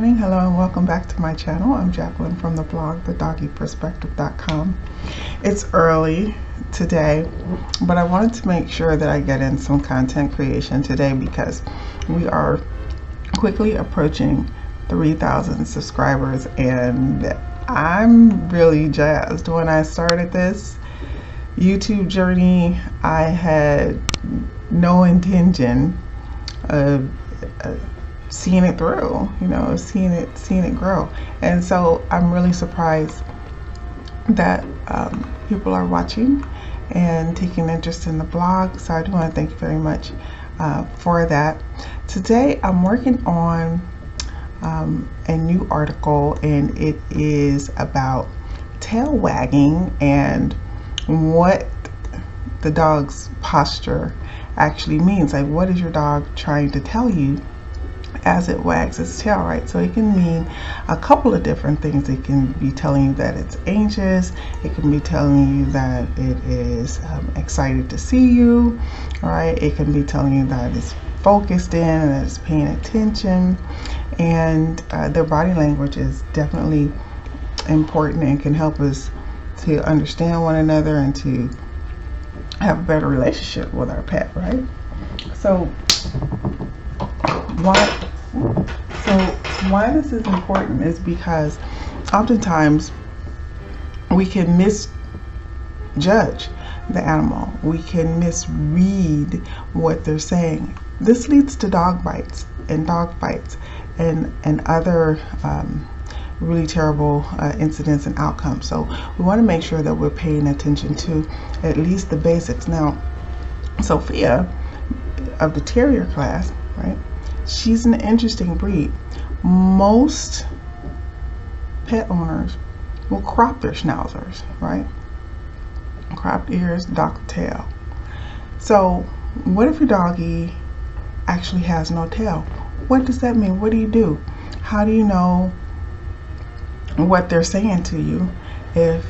morning, hello, and welcome back to my channel. I'm Jacqueline from the blog thedoggyperspective.com. It's early today, but I wanted to make sure that I get in some content creation today because we are quickly approaching 3,000 subscribers, and I'm really jazzed. When I started this YouTube journey, I had no intention of seeing it through, seeing it grow. And so I'm really surprised that people are watching and taking interest in the blog. So I do want to thank you very much for that. Today I'm working on a new article, and it is about tail wagging and what the dog's posture actually means. Like, what is your dog trying to tell you as it wags its tail, right? So it can mean a couple of different things. It can be telling you that it's anxious. It can be telling you that it is excited to see you, right? It can be telling you that it's focused in and that it's paying attention. And their body language is definitely important and can help us to understand one another and to have a better relationship with our pet, right? So why this is important is because oftentimes we can misjudge the animal. We can misread what they're saying. This leads to dog bites and dog fights and other really terrible incidents and outcomes. So we want to make sure that we're paying attention to at least the basics. Now, Sophia of the terrier class, right? She's an interesting breed. Most pet owners will crop their schnauzers, right? Cropped ears, docked tail. So what if your doggy actually has no tail? What does that mean? What do you do? How do you know what they're saying to you if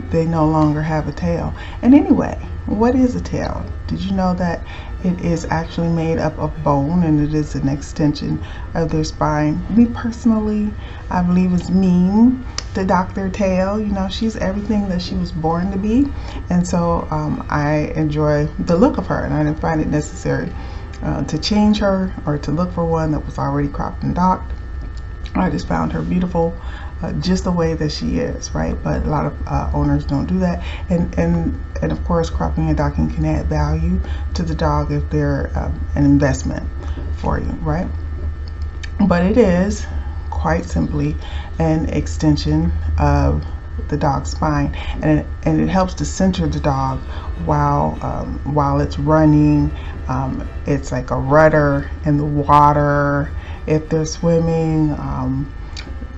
they no longer have a tail? And anyway, what is a tail? Did you know that it is actually made up of bone and it is an extension of their spine? Me personally, I believe it's mean to dock their tail. She's everything that she was born to be. And so I enjoy the look of her, and I didn't find it necessary to change her or to look for one that was already cropped and docked. I just found her beautiful just the way that she is, right? But a lot of owners don't do that, and of course, cropping and docking can add value to the dog if they're an investment for you, right? But it is quite simply an extension of the dog's spine, and it helps to center the dog while it's running. It's like a rudder in the water. If they're swimming,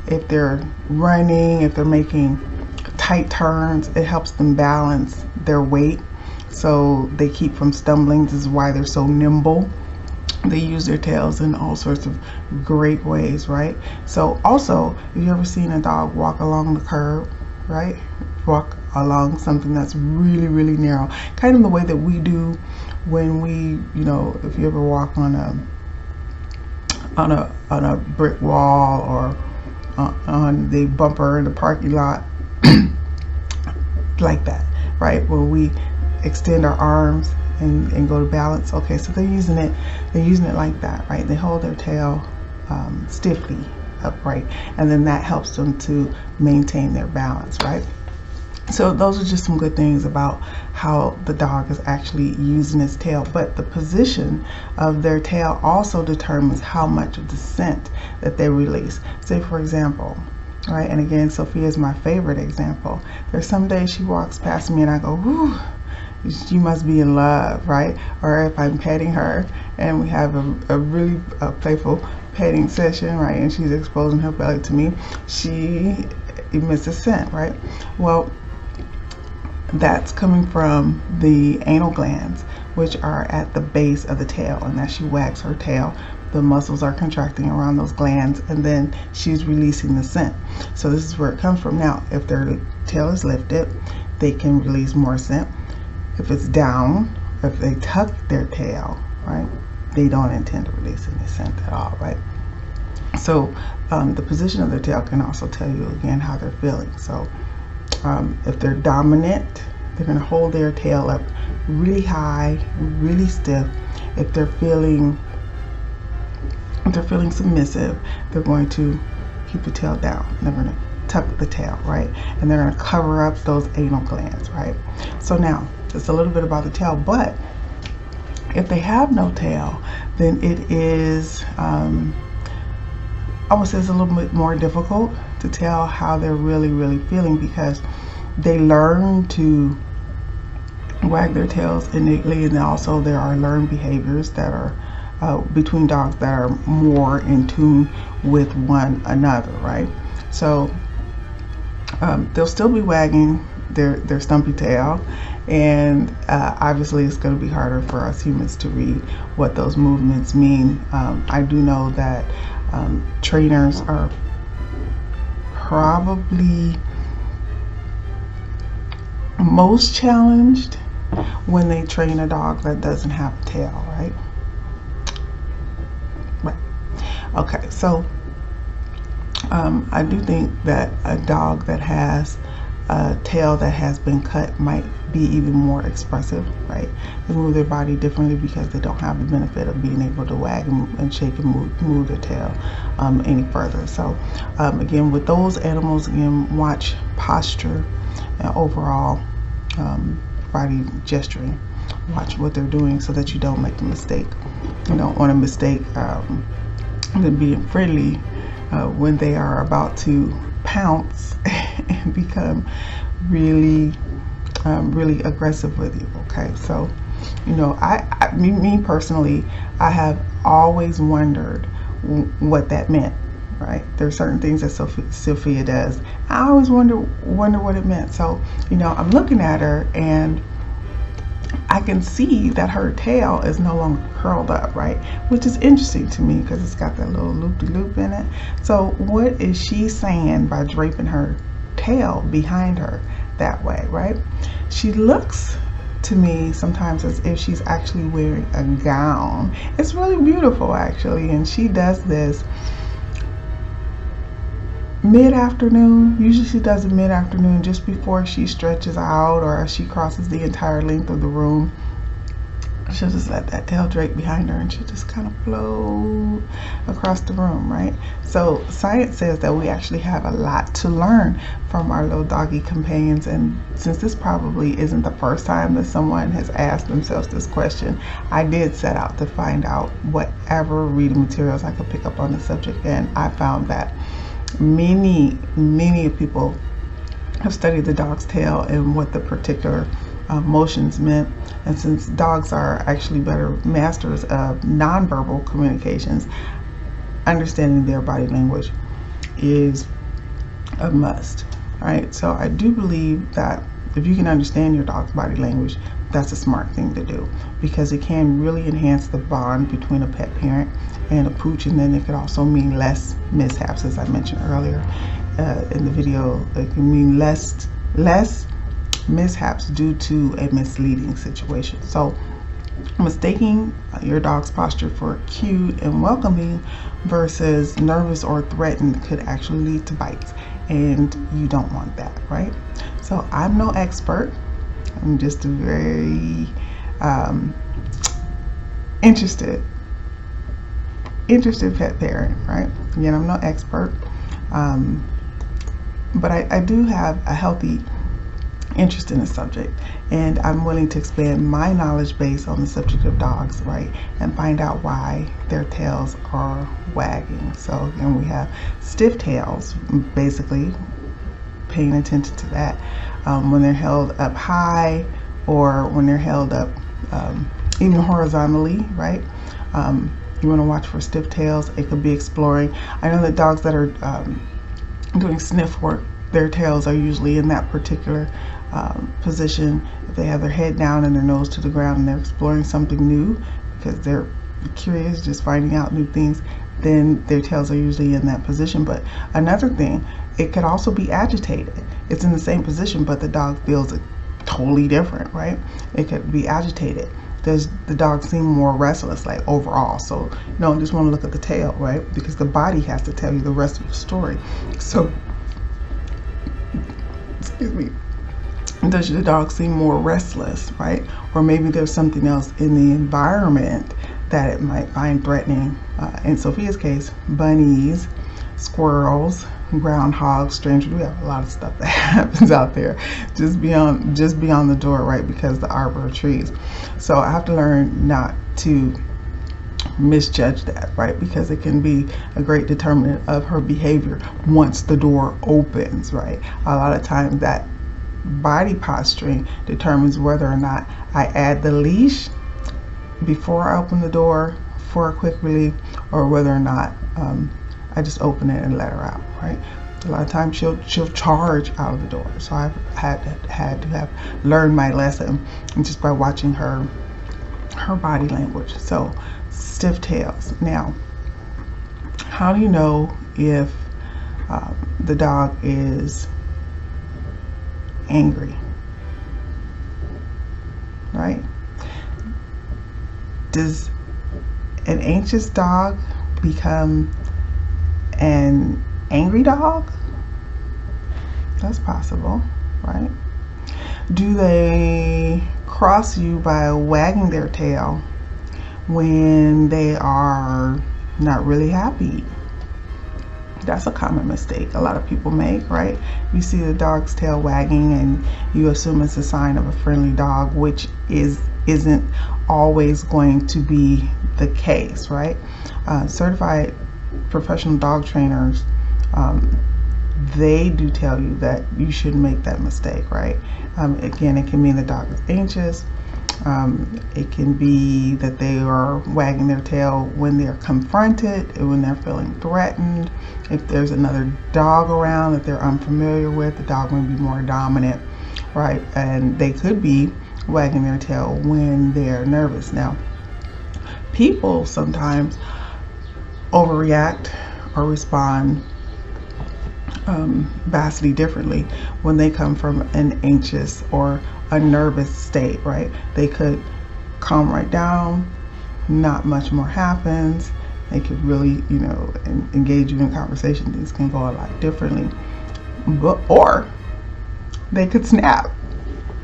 if they're running, if they're making tight turns, it helps them balance their weight so they keep from stumbling. This is why they're so nimble. They use their tails in all sorts of great ways, right? So also, if you ever seen a dog walk along the curb, right? Walk along something that's really, really narrow, kind of the way that we do when we, if you ever walk on a brick wall or on the bumper in the parking lot, like that, right? Where we extend our arms and go to balance. Okay, so they're using it like that, right? They hold their tail stiffly upright, and then that helps them to maintain their balance, right? So those are just some good things about how the dog is actually using its tail. But the position of their tail also determines how much of the scent that they release. Say, for example, right, and again, Sophia is my favorite example. There's some days she walks past me and I go, whew, she must be in love, right? Or if I'm petting her and we have a really playful petting session, right, and she's exposing her belly to me, she emits a scent, right? Well, that's coming from the anal glands, which are at the base of the tail, and as she wags her tail, the muscles are contracting around those glands, and then she's releasing the scent. So this is where it comes from. Now, if their tail is lifted, they can release more scent. If it's down, if they tuck their tail, right, they don't intend to release any scent at all, right? So the position of their tail can also tell you again how they're feeling. So if they're dominant, they're going to hold their tail up really high, really stiff. If they're feeling submissive, they're going to keep the tail down. They're going to tuck the tail, right? And they're going to cover up those anal glands, right? So now, it's a little bit about the tail, but if they have no tail, then it is, I would say it's a little bit more difficult to tell how they're really feeling, because they learn to wag their tails innately, and also there are learned behaviors that are between dogs that are more in tune with one another, right? So they'll still be wagging their stumpy tail, and obviously it's going to be harder for us humans to read what those movements mean. I do know that trainers are probably most challenged when they train a dog that doesn't have a tail, right? Okay, so I do think that a dog that has a tail that has been cut might be even more expressive, right? They move their body differently because they don't have the benefit of being able to wag and shake and move their tail any further. So again, with those animals, again, watch posture and overall body gesturing. Watch what they're doing so that you don't make a mistake. You don't want to mistake them being friendly when they are about to pounce and become really aggressive with you. Okay, so you know, me personally, I have always wondered what that meant, right? There are certain things that Sophia does. I always wonder what it meant. So you know, I'm looking at her and I can see that her tail is no longer curled up, right? Which is interesting to me because it's got that little loop-de-loop in it. So what is she saying by draping her tail behind her that way, right? She looks to me sometimes as if she's actually wearing a gown. It's really beautiful, actually, and she does this mid-afternoon. Usually she does it mid-afternoon, just before she stretches out or as she crosses the entire length of the room. She'll just let that tail drape behind her and she'll just kind of float across the room, right? So science says that we actually have a lot to learn from our little doggy companions, and since this probably isn't the first time that someone has asked themselves this question, I did set out to find out whatever reading materials I could pick up on the subject, and I found that many people have studied the dog's tail and what the particular motions meant. And since dogs are actually better masters of nonverbal communications, understanding their body language is a must. All right, so I do believe that if you can understand your dog's body language, that's a smart thing to do, because it can really enhance the bond between a pet parent and a pooch, and then it could also mean less mishaps, as I mentioned earlier in the video. It can mean less mishaps due to a misleading situation. So mistaking your dog's posture for cute and welcoming versus nervous or threatened could actually lead to bites, and you don't want that, right? So I'm no expert. I'm just a very interested pet parent, right? Again, I'm no expert, but I do have a healthy interest in the subject, and I'm willing to expand my knowledge base on the subject of dogs, right, and find out why their tails are wagging. So again, we have stiff tails, basically paying attention to that when they're held up high or when they're held up even horizontally, right? You want to watch for stiff tails. It could be exploring. I know that dogs that are doing sniff work, their tails are usually in that particular position. If they have their head down and their nose to the ground and they're exploring something new because they're curious, just finding out new things, then their tails are usually in that position. But another thing, it could also be agitated. It's in the same position, but the dog feels it totally different, right? It could be agitated. does the dog seem more restless, like overall? So you don't just want to look at the tail, right? Because the body has to tell you the rest of the story. So, excuse me, does the dog seem more restless, right? Or maybe there's something else in the environment that it might find threatening. In Sophia's case, bunnies, squirrels, groundhogs, strangers. We have a lot of stuff that happens out there just beyond the door, right? Because the arbor of trees. So I have to learn not to misjudge that, right? Because it can be a great determinant of her behavior once the door opens, right? A lot of times that body posturing determines whether or not I add the leash before I open the door for a quick relief, or whether or not I just open it and let her out, right? A lot of times she'll charge out of the door. So I've had to have learned my lesson just by watching her body language. So stiff tails. Now, how do you know if the dog is angry, right? Does an anxious dog become an angry dog? That's possible, right? Do they cross you by wagging their tail when they are not really happy? That's a common mistake a lot of people make, right? You see the dog's tail wagging and you assume it's a sign of a friendly dog, which isn't always going to be the case, right? Certified professional dog trainers, they do tell you that you shouldn't make that mistake, right? Again, it can mean the dog is anxious. It can be that they are wagging their tail when they're confronted, when they're feeling threatened. If there's another dog around that they're unfamiliar with, the dog may be more dominant, right? And they could be wagging their tail when they're nervous. Now, people sometimes overreact or respond vastly differently when they come from an anxious or a nervous state, right? They could calm right down, not much more happens. They could really, engage you in conversation. Things can go a lot differently. Or they could snap,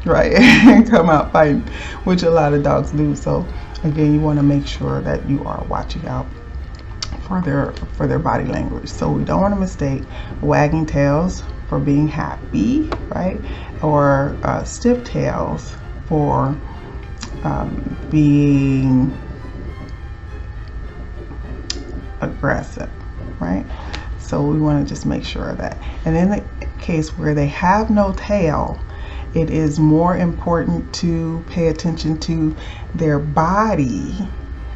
right? And come out fighting, which a lot of dogs do. So again, you want to make sure that you are watching out for their body language. So we don't want to mistake wagging tails for being happy, right? Or stiff tails for being aggressive, right? So we want to just make sure of that. And in the case where they have no tail, it is more important to pay attention to their body,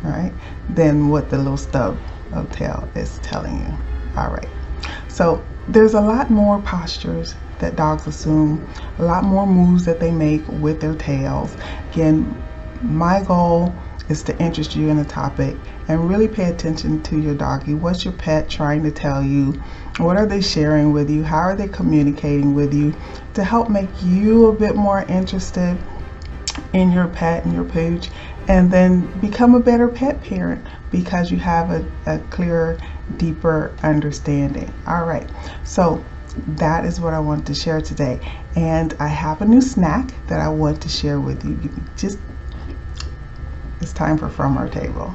right, than what the little stub of tail is telling you. All right. So there's a lot more postures that dogs assume, a lot more moves that they make with their tails. Again, my goal is to interest you in the topic and really pay attention to your doggy. What's your pet trying to tell you? What are they sharing with you? How are they communicating with you to help make you a bit more interested in your pet and your pooch, and then become a better pet parent because you have a clearer, deeper understanding. All right, so that is what I wanted to share today. And I have a new snack that I want to share with you. It's time for From Our Table.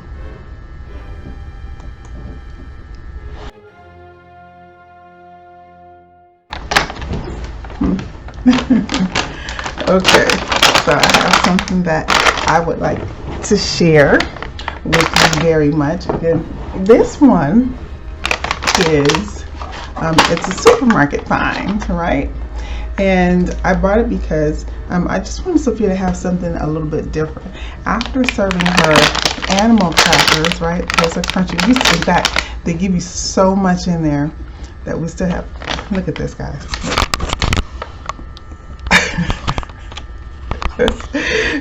Okay, so I have something that I would like to share with you very much. Again, this one is it's a supermarket find, right? And I bought it because I just wanted Sophia to have something a little bit different. After serving her animal crackers, right, those are crunchy. In fact, they give you so much in there that we still have. Look at this, guys.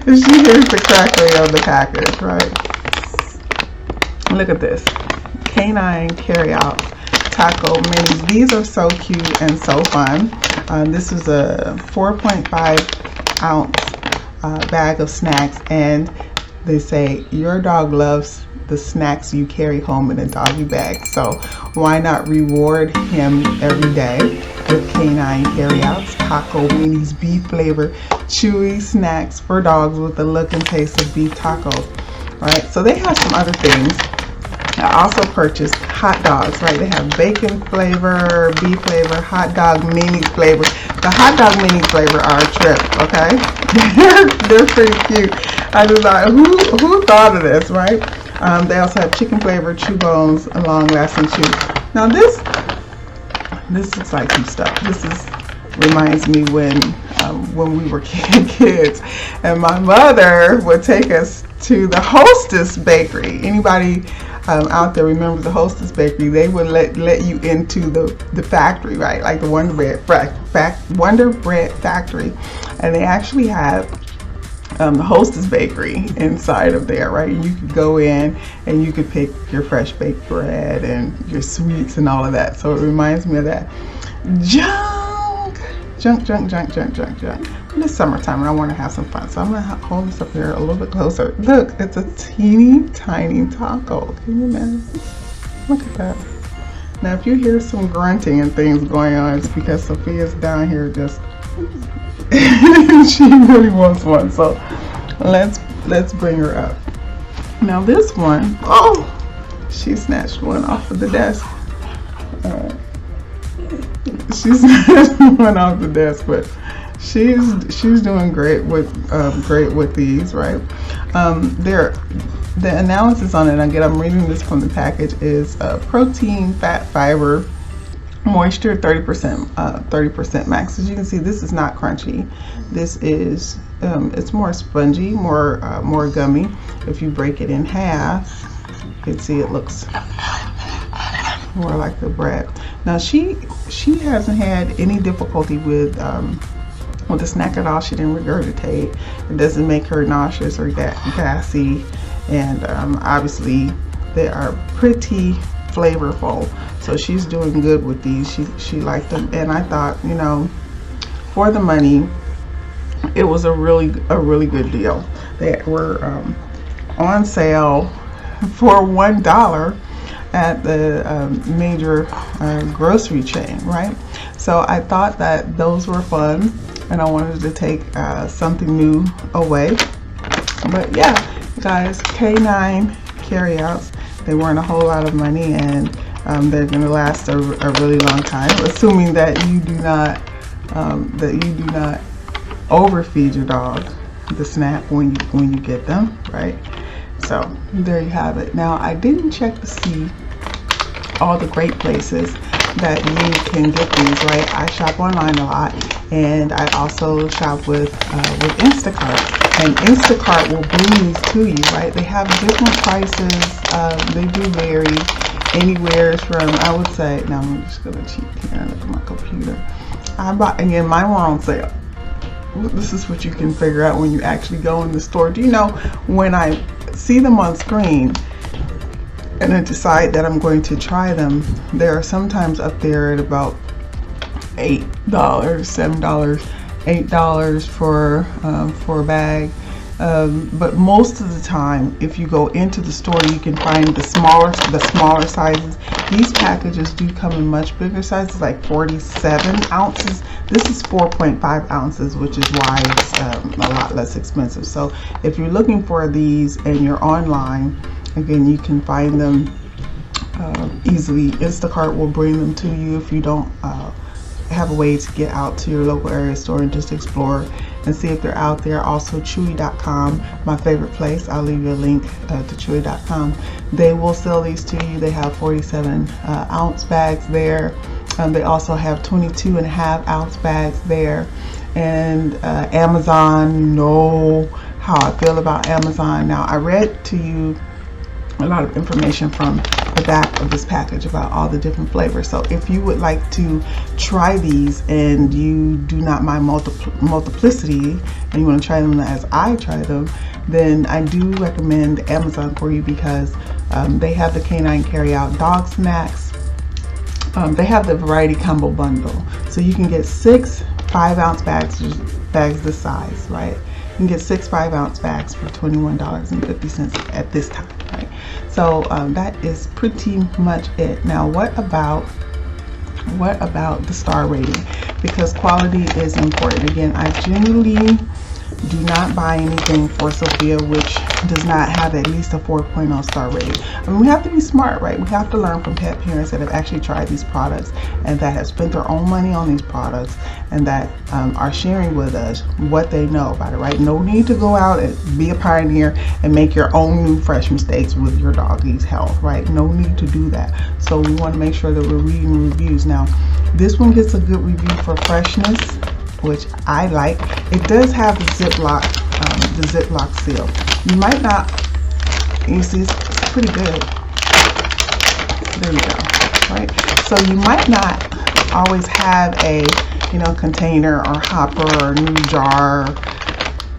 She hears the crackling of the package, right? Look at this. Canine carry-out taco minis. These are so cute and so fun. This is a 4.5 ounce bag of snacks, and they say your dog loves the snacks you carry home in a doggy bag. So why not reward him every day with canine carryouts, taco minis, beef flavor, chewy snacks for dogs with the look and taste of beef tacos. Right, so they have some other things. I also purchased hot dogs, right? They have bacon flavor, beef flavor, hot dog mini flavor. The hot dog mini flavor are a trip, okay? They're pretty cute. I just thought, who thought of this, right? They also have chicken flavor, chew bones, and long-lasting chew. Now this looks like some stuff. Reminds me when we were kids, and my mother would take us to the Hostess Bakery. Anybody out there remember the Hostess Bakery? They would let you into the factory, right? Like the Wonder Bread factory, and they actually have the Hostess Bakery inside of there, right? You could go in and you could pick your fresh baked bread and your sweets and all of that. So it reminds me of that. Junk. It's summertime and I want to have some fun, so I'm going to hold this up here a little bit closer. Look, it's a teeny tiny taco. Can you imagine? Look at that. Now if you hear some grunting and things going on, it's because Sophia's down here just she really wants one. So let's bring her up. Now this one, oh, she snatched one off of the desk. She snatched one off the desk, but she's doing great with these, right? The analysis on it, again, I'm reading this from the package, is protein, fat, fiber, moisture, 30% max. As you can see, this is not crunchy. This is it's more spongy, more gummy. If you break it in half, you can see it looks more like the bread. Now she hasn't had any difficulty with the snack at all. She didn't regurgitate. It doesn't make her nauseous or gassy, and obviously they are pretty flavorful. So she's doing good with these. She liked them, and I thought, you know, for the money, it was a really good deal. They were on sale for $1 at the major grocery chain, right? So I thought that those were fun, and I wanted to take something new away. But yeah, guys, K9 carryouts, they weren't a whole lot of money, and they're going to last a really long time, assuming that you do not overfeed your dog the snack when you get them, right? So there you have it. Now I didn't check to see all the great places that you can get these, right? I shop online a lot, and I also shop with Instacart, and Instacart will bring these to you, right? They have different prices. They do vary anywhere from, I would say, now I'm just gonna cheat here and look at my computer. I bought, again, mine were on sale. This is what you can figure out when you actually go in the store. Do you know, when I see them on screen and I decide that I'm going to try them, they are sometimes up there at about $8, $7, $8 for a bag. But most of the time, if you go into the store, you can find the smaller sizes. These packages do come in much bigger sizes, like 47 ounces. This is 4.5 ounces, which is why it's a lot less expensive. So if you're looking for these and you're online, again, you can find them easily. Instacart will bring them to you if you don't have a way to get out to your local area store and just explore and see if they're out there. Also, Chewy.com, my favorite place. I'll leave you a link to Chewy.com. They will sell these to you. They have 47 ounce bags there. They also have 22.5-ounce bags there. And Amazon, you know how I feel about Amazon. Now, I read to you a lot of information from the back of this package about all the different flavors. So if you would like to try these and you do not mind multiplicity and you want to try them as I try them, then I do recommend Amazon for you, because they have the K9 carryout dog snacks. They have the variety combo bundle, so you can get 6 5-ounce bags this size, right? You can get 6 5-ounce bags for $21.50 at this time, right? So that is pretty much it. Now, what about the star rating? Because quality is important. Again, I generally do not buy anything for Sophia which does not have at least a 4.0 star rating. I mean, we have to be smart, right? We have to learn from pet parents that have actually tried these products and that have spent their own money on these products and that are sharing with us what they know about it, right? No need to go out and be a pioneer and make your own new fresh mistakes with your doggy's health, right? No need to do that. So we want to make sure that we're reading reviews. Now, this one gets a good review for freshness, which I like. It does have the Ziploc seal. You might not, you see, it's pretty good. There you go, right? So you might not always have a, container or hopper or new jar,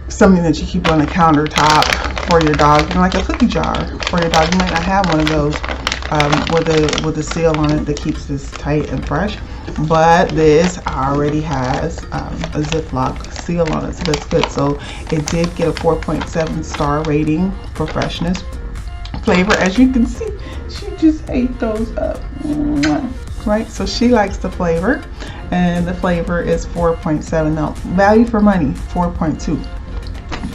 something that you keep on the countertop for your dog, like a cookie jar for your dog. You might not have one of those with a seal on it that keeps this tight and fresh. But this already has a Ziploc seal on it, so that's good. So it did get a 4.7 star rating for freshness. Flavor, as you can see, she just ate those up, right? So she likes the flavor, and the flavor is 4.7. Now, value for money, 4.2.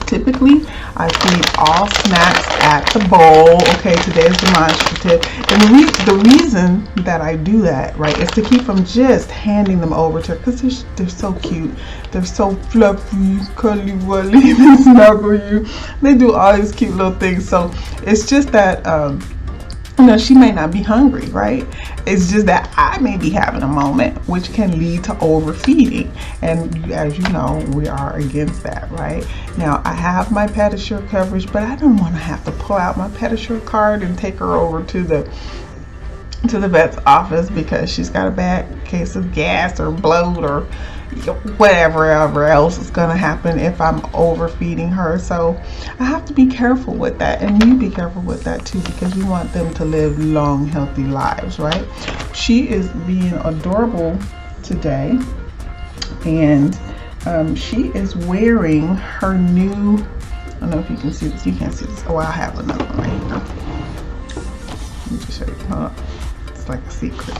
Typically, I feed all snacks at the bowl. Okay, today's demonstrative. And the reason that I do that, right, is to keep from just handing them over to her, because they're so cute. They're so fluffy, curly wurly, they snuggle you. They do all these cute little things. So it's just that, she may not be hungry, right? It's just that I may be having a moment, which can lead to overfeeding. And as you know, we are against that, right? Now, I have my Pedisure coverage, but I don't want to have to pull out my Pedisure card and take her over to the vet's office because she's got a bad case of gas or bloat or whatever else is going to happen if I'm overfeeding her. So I have to be careful with that, and you be careful with that too, because you want them to live long, healthy lives, right? She is being adorable today, and she is wearing her new, I don't know if you can see this. You can't see this. Oh, I have another one right here. Let me just show you. Hold on. It's like a secret.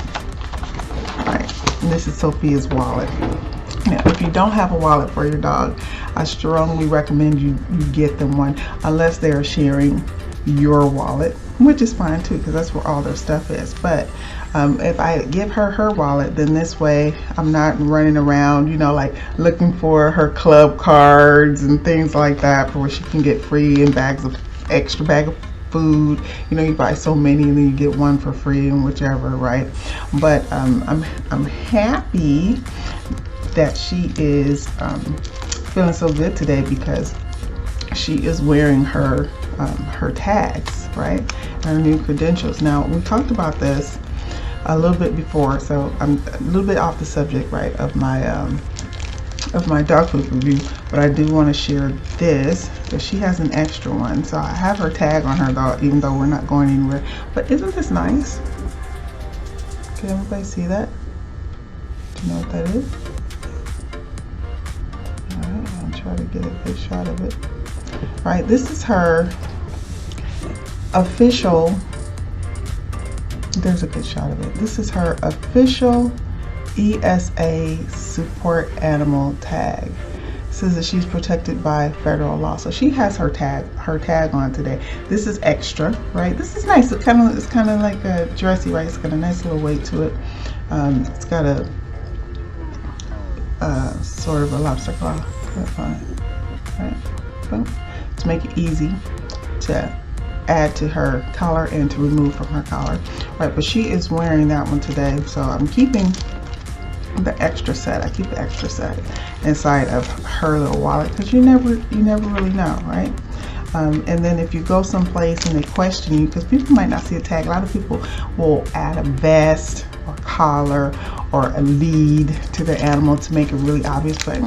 All right, and this is Sophia's wallet. Now, if you don't have a wallet for your dog, I strongly recommend you get them one, unless they're sharing your wallet, which is fine too, because that's where all their stuff is. But if I give her wallet, then this way I'm not running around, like looking for her club cards and things like that, for where she can get free and extra bag of food. You buy so many and then you get one for free and whichever, right? But I'm happy that she is feeling so good today, because she is wearing her tags, right? Her new credentials. Now, we talked about this a little bit before, so I'm a little bit off the subject, right, of my dog food review, but I do want to share this because she has an extra one. So I have her tag on her dog, even though we're not going anywhere. But isn't this nice? Can everybody see that? Do you know what that is? Alright, I'll try to get a good shot of it. Alright, this is her official, there's a good shot of it. This is her official ESA support animal tag. It says that she's protected by federal law. So she has her tag on today. This is extra, right? This is nice. It's kind of like a dressy, right? It's got a nice little weight to it. It's got a sort of a lobster claw on it, right? Boom. To make it easy to add to her collar and to remove from her collar, right? But she is wearing that one today, so I'm keeping the extra set. I keep the extra set inside of her little wallet, because you never really know, right? And then if you go someplace and they question you, because people might not see a tag, a lot of people will add a vest or collar or a lead to the animal to make it really obvious. But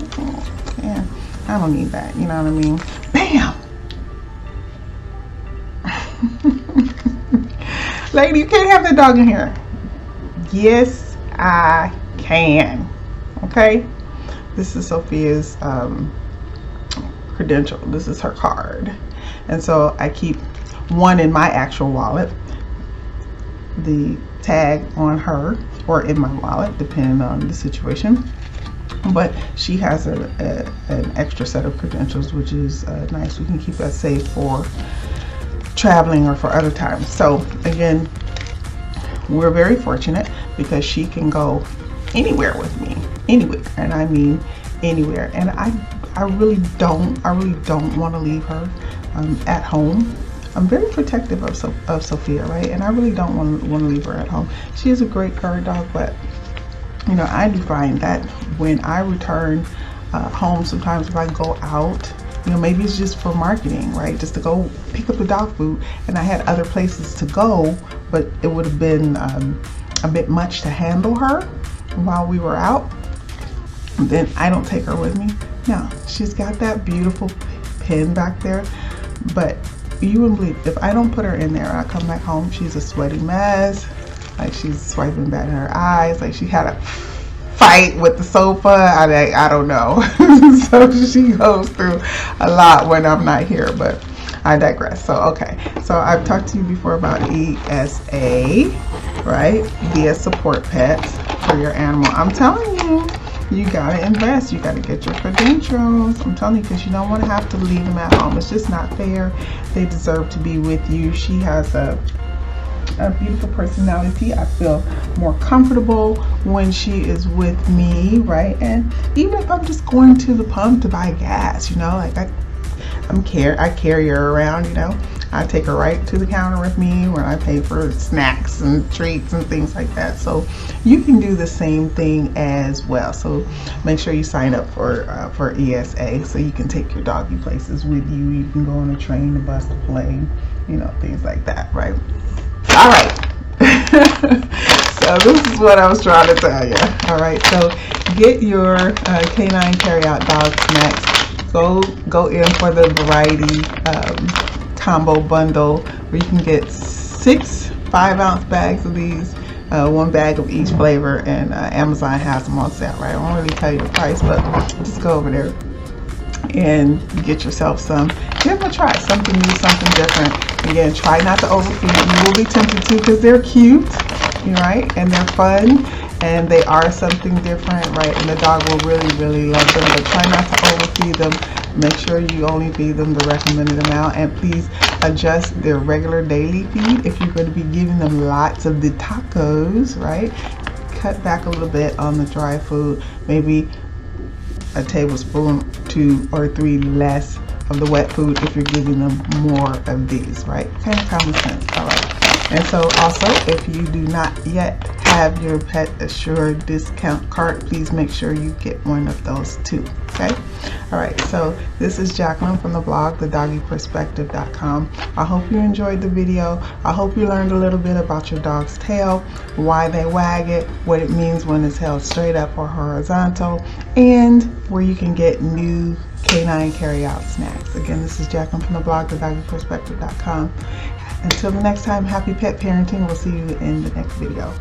yeah, I don't need that, you know what I mean? Bam! Lady, you can't have that dog in here. Yes, I can. Okay, this is Sophia's credential. This is her card. And so I keep one in my actual wallet, the tag on her, or in my wallet, depending on the situation. But she has an extra set of credentials, which is nice. We can keep that safe for traveling or for other times. So again, we're very fortunate because she can go anywhere with me, anywhere, and I mean anywhere. And I really don't want to leave her at home. I'm very protective of Sophia, right? And I really don't want to leave her at home. She is a great guard dog, but you know, I do find that when I return home, sometimes if I go out, you know, maybe it's just for marketing, right? Just to go pick up the dog food, and I had other places to go, but it would have been a bit much to handle her while we were out. Then I don't take her with me. No, she's got that beautiful pen back there, but you wouldn't believe, if I don't put her in there and I come back home, she's a sweaty mess. Like she's swiping back in her eyes, like she had a fight with the sofa. I don't know. So she goes through a lot when I'm not here, but I digress. So okay, so I've talked to you before about ESA, right? Be a support pet for your animal. I'm telling you, you gotta invest. You gotta get your credentials. I'm telling you, because you don't want to have to leave them at home. It's just not fair. They deserve to be with you. She has a beautiful personality. I feel more comfortable when she is with me, right? And even if I'm just going to the pump to buy gas, you know, like I carry her around, you know. I take her right to the counter with me when I pay for snacks and treats and things like that. So you can do the same thing as well. So make sure you sign up for ESA so you can take your doggy places with you. You can go on a train, a bus, a plane, you know, things like that, right? All right. So this is what I was trying to tell you. All right. So get your canine carry-out dog snacks. Go in for the variety combo bundle where you can get 6 5-ounce bags of these, 1 bag of each flavor, and Amazon has them on sale, right? I won't really tell you the price, but just go over there and get yourself some. Give them a try, something new, something different. Again, try not to overfeed. You will be tempted to because they're cute, right? And they're fun, and they are something different, right? And the dog will really love them, but try not to overfeed them. Make sure you only feed them the recommended amount, and please adjust their regular daily feed. If you're going to be giving them lots of the tacos, right? Cut back a little bit on the dry food, maybe a tablespoon, 2 or 3 less of the wet food if you're giving them more of these, right? Kind of common sense. All right. And so also, if you do not yet have your Pet Assured discount card, please make sure you get one of those too. Okay. All right. So this is Jacqueline from the blog, thedoggyperspective.com. I hope you enjoyed the video. I hope you learned a little bit about your dog's tail, why they wag it, what it means when it's held straight up or horizontal, and where you can get new canine carry-out snacks. Again, this is Jacqueline from the blog, thedoggyperspective.com. Until the next time, happy pet parenting. We'll see you in the next video.